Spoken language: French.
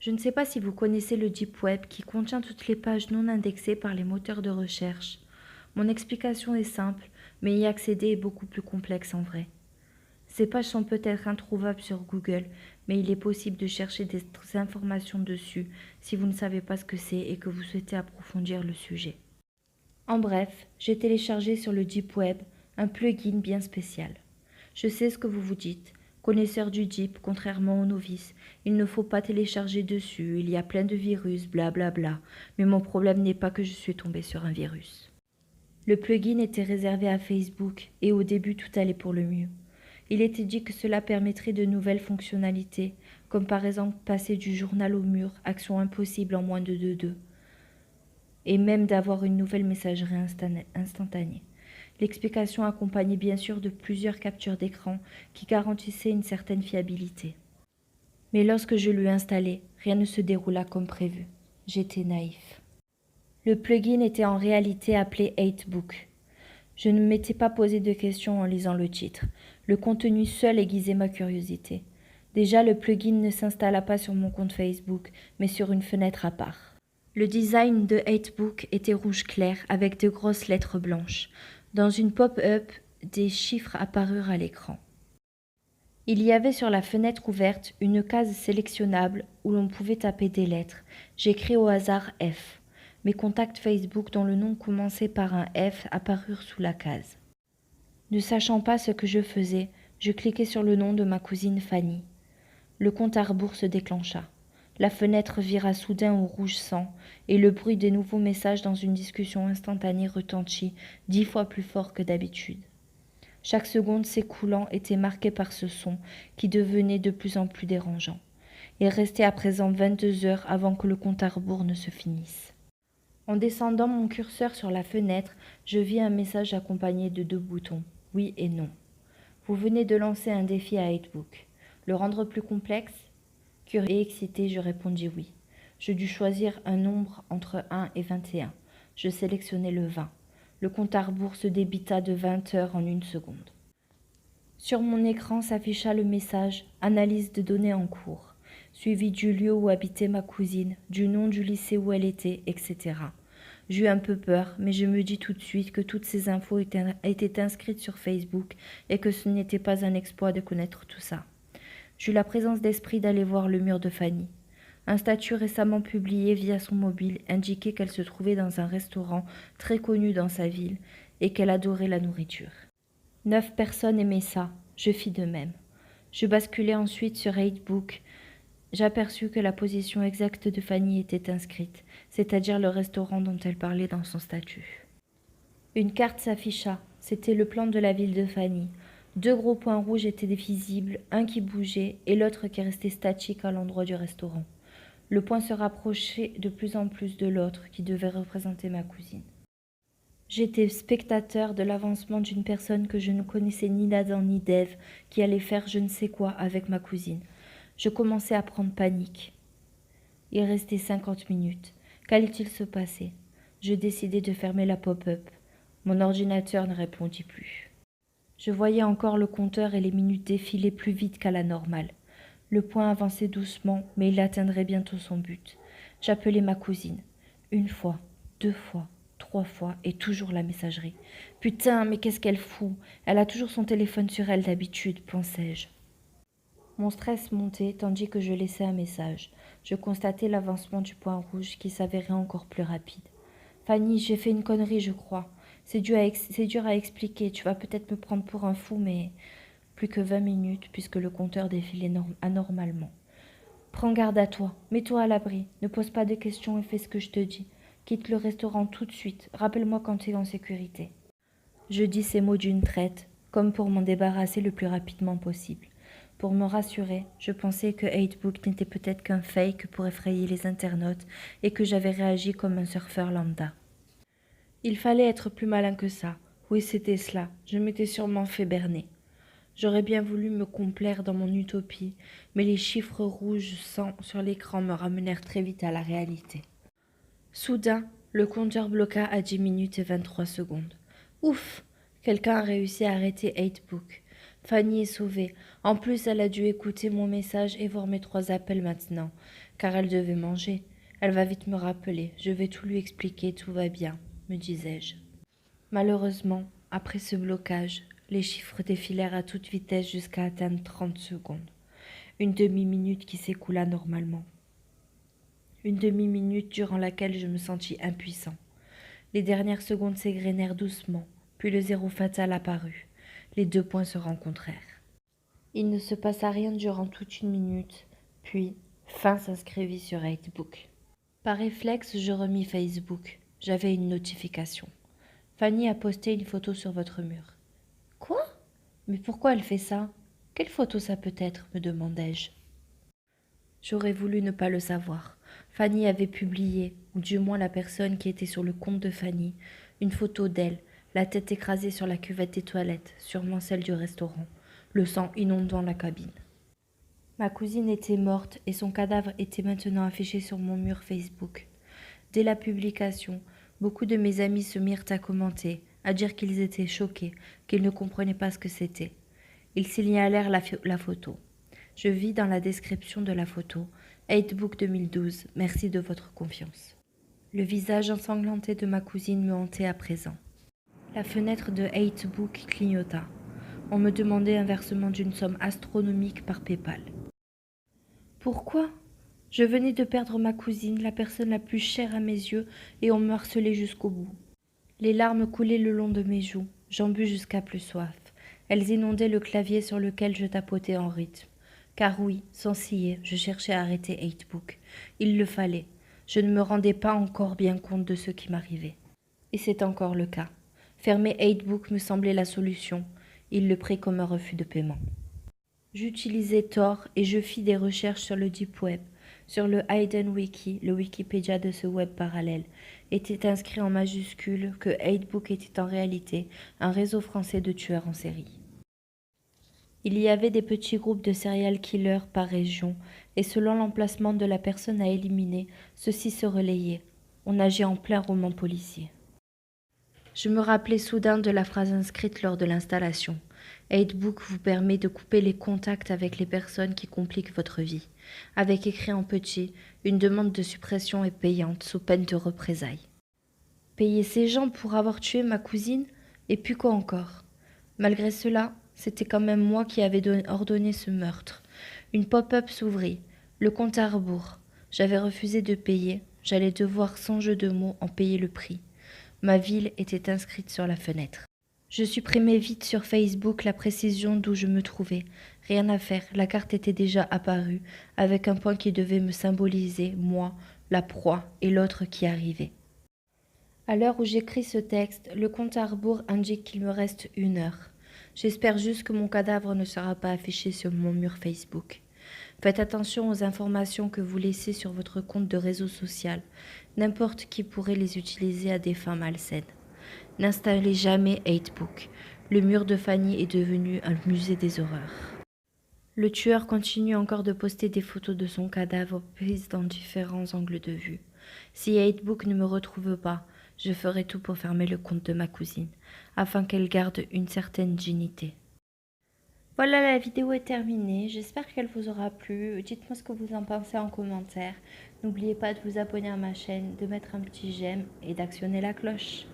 Je ne sais pas si vous connaissez le Deep Web qui contient toutes les pages non indexées par les moteurs de recherche. Mon explication est simple, mais y accéder est beaucoup plus complexe en vrai. Ces pages sont peut-être introuvables sur Google, mais il est possible de chercher des informations dessus si vous ne savez pas ce que c'est et que vous souhaitez approfondir le sujet. En bref, j'ai téléchargé sur le Deep Web un plugin bien spécial. Je sais ce que vous vous dites. Connaisseur du Deep, contrairement aux novices, il ne faut pas télécharger dessus, il y a plein de virus, blablabla. Bla bla. Mais mon problème n'est pas que je suis tombée sur un virus. Le plugin était réservé à Facebook et au début tout allait pour le mieux. Il était dit que cela permettrait de nouvelles fonctionnalités, comme par exemple passer du journal au mur, action impossible en moins de 2 et même d'avoir une nouvelle messagerie instantanée. L'explication accompagnait bien sûr de plusieurs captures d'écran qui garantissaient une certaine fiabilité. Mais lorsque je l'eus installé, rien ne se déroula comme prévu. J'étais naïf. Le plugin était en réalité appelé 8book. Je ne m'étais pas posé de questions en lisant le titre. Le contenu seul aiguisait ma curiosité. Déjà, le plugin ne s'installa pas sur mon compte Facebook, mais sur une fenêtre à part. Le design de 8book était rouge clair avec de grosses lettres blanches. Dans une pop-up, des chiffres apparurent à l'écran. Il y avait sur la fenêtre ouverte une case sélectionnable où l'on pouvait taper des lettres. J'écris au hasard F. Mes contacts Facebook dont le nom commençait par un F apparurent sous la case. Ne sachant pas ce que je faisais, je cliquai sur le nom de ma cousine Fanny. Le compte à rebours se déclencha. La fenêtre vira soudain au rouge sang, et le bruit des nouveaux messages dans une discussion instantanée retentit 10 fois plus fort que d'habitude. Chaque seconde s'écoulant était marquée par ce son qui devenait de plus en plus dérangeant. Il restait à présent 22 heures avant que le compte à rebours ne se finisse. En descendant mon curseur sur la fenêtre, je vis un message accompagné de 2 boutons, oui et non. Vous venez de lancer un défi à 8book. Le rendre plus complexe ? Curieux et excité, je répondis oui. Je dus choisir un nombre entre 1 et 21. Je sélectionnai le 20. Le compte à rebours se débita de 20 heures en 1 seconde. Sur mon écran s'afficha le message « Analyse de données en cours », suivi du lieu où habitait ma cousine, du nom du lycée où elle était, etc. J'eus un peu peur, mais je me dis tout de suite que toutes ces infos étaient inscrites sur Facebook et que ce n'était pas un exploit de connaître tout ça. J'eus la présence d'esprit d'aller voir le mur de Fanny. Un statut récemment publié via son mobile indiquait qu'elle se trouvait dans un restaurant très connu dans sa ville et qu'elle adorait la nourriture. 9 personnes aimaient ça, je fis de même. Je basculai ensuite sur 8book. J'aperçus que la position exacte de Fanny était inscrite, c'est-à-dire le restaurant dont elle parlait dans son statut. Une carte s'afficha, c'était le plan de la ville de Fanny. 2 gros points rouges étaient visibles, un qui bougeait et l'autre qui restait statique à l'endroit du restaurant. Le point se rapprochait de plus en plus de l'autre qui devait représenter ma cousine. J'étais spectateur de l'avancement d'une personne que je ne connaissais ni d'Adam ni d'Ève qui allait faire je ne sais quoi avec ma cousine. Je commençais à prendre panique. Il restait 50 minutes. Qu'allait-il se passer ? Je décidai de fermer la pop-up. Mon ordinateur ne répondit plus. Je voyais encore le compteur et les minutes défiler plus vite qu'à la normale. Le point avançait doucement, mais il atteindrait bientôt son but. J'appelai ma cousine. 1 fois, 2 fois, 3 fois, et toujours la messagerie. Putain, mais qu'est-ce qu'elle fout ? Elle a toujours son téléphone sur elle d'habitude, pensai-je. Mon stress montait tandis que je laissais un message. Je constatais l'avancement du point rouge qui s'avérait encore plus rapide. Fanny, j'ai fait une connerie, je crois. C'est dur à expliquer. Tu vas peut-être me prendre pour un fou, mais plus que 20 minutes puisque le compteur défilait anormalement. Prends garde à toi. Mets-toi à l'abri. Ne pose pas de questions et fais ce que je te dis. Quitte le restaurant tout de suite. Rappelle-moi quand tu es en sécurité. Je dis ces mots d'une traite, comme pour m'en débarrasser le plus rapidement possible. Pour me rassurer, je pensais que 8book n'était peut-être qu'un fake pour effrayer les internautes et que j'avais réagi comme un surfeur lambda. Il fallait être plus malin que ça. Oui, c'était cela. Je m'étais sûrement fait berner. J'aurais bien voulu me complaire dans mon utopie, mais les chiffres rouges sang sur l'écran me ramenèrent très vite à la réalité. Soudain, le compteur bloqua à 10 minutes et 23 secondes. Ouf ! Quelqu'un a réussi à arrêter 8book. Fanny est sauvée. En plus, elle a dû écouter mon message et voir mes 3 appels maintenant, car elle devait manger. Elle va vite me rappeler. Je vais tout lui expliquer, tout va bien, me disais-je. Malheureusement, après ce blocage, les chiffres défilèrent à toute vitesse jusqu'à atteindre 30 secondes. Une demi-minute qui s'écoula normalement. Une demi-minute durant laquelle je me sentis impuissant. Les dernières secondes s'égrenèrent doucement, puis le zéro fatal apparut. Les 2 points se rencontrèrent. Il ne se passa rien durant toute une minute, puis fin s'inscrivit sur 8book. Par réflexe, je remis Facebook. J'avais une notification. Fanny a posté une photo sur votre mur. Quoi? Mais pourquoi elle fait ça? Quelle photo ça peut être? Me demandai-je. J'aurais voulu ne pas le savoir. Fanny avait publié, ou du moins la personne qui était sur le compte de Fanny, une photo d'elle, la tête écrasée sur la cuvette des toilettes, sûrement celle du restaurant, le sang inondant la cabine. Ma cousine était morte et son cadavre était maintenant affiché sur mon mur Facebook. Dès la publication, beaucoup de mes amis se mirent à commenter, à dire qu'ils étaient choqués, qu'ils ne comprenaient pas ce que c'était. Ils signalèrent la photo. Je vis dans la description de la photo « 8book 2012, merci de votre confiance ». Le visage ensanglanté de ma cousine me hantait à présent. La fenêtre de 8book clignota. On me demandait un versement d'une somme astronomique par PayPal. Pourquoi? Je venais de perdre ma cousine, la personne la plus chère à mes yeux, et on me harcelait jusqu'au bout. Les larmes coulaient le long de mes joues. J'en bus jusqu'à plus soif. Elles inondaient le clavier sur lequel je tapotais en rythme. Car oui, sans ciller, je cherchais à arrêter 8book. Il le fallait. Je ne me rendais pas encore bien compte de ce qui m'arrivait. Et c'est encore le cas. Fermer 8book me semblait la solution. Il le prit comme un refus de paiement. J'utilisais Tor et je fis des recherches sur le Deep Web. Sur le Hidden Wiki, le Wikipédia de ce web parallèle, était inscrit en majuscule que 8book était en réalité un réseau français de tueurs en série. Il y avait des petits groupes de serial killers par région, et selon l'emplacement de la personne à éliminer, ceux-ci se relayaient. On nageait en plein roman policier. Je me rappelais soudain de la phrase inscrite lors de l'installation. 8book vous permet de couper les contacts avec les personnes qui compliquent votre vie. Avec écrit en petit, une demande de suppression est payante sous peine de représailles. Payer ces gens pour avoir tué ma cousine? Et puis quoi encore? Malgré cela, c'était quand même moi qui avais ordonné ce meurtre. Une pop-up s'ouvrit, le compte à rebours. J'avais refusé de payer, j'allais devoir sans jeu de mots en payer le prix. Ma ville était inscrite sur la fenêtre. Je supprimai vite sur Facebook la précision d'où je me trouvais. Rien à faire, la carte était déjà apparue, avec un point qui devait me symboliser, moi, la proie, et l'autre qui arrivait. À l'heure où j'écris ce texte, le compte à rebours indique qu'il me reste 1 heure. J'espère juste que mon cadavre ne sera pas affiché sur mon mur Facebook. Faites attention aux informations que vous laissez sur votre compte de réseau social. N'importe qui pourrait les utiliser à des fins malsaines. N'installez jamais 8book. Le mur de Fanny est devenu un musée des horreurs. Le tueur continue encore de poster des photos de son cadavre prises dans différents angles de vue. Si 8book ne me retrouve pas, je ferai tout pour fermer le compte de ma cousine, afin qu'elle garde une certaine dignité. Voilà, la vidéo est terminée. J'espère qu'elle vous aura plu. Dites-moi ce que vous en pensez en commentaire. N'oubliez pas de vous abonner à ma chaîne, de mettre un petit j'aime et d'actionner la cloche.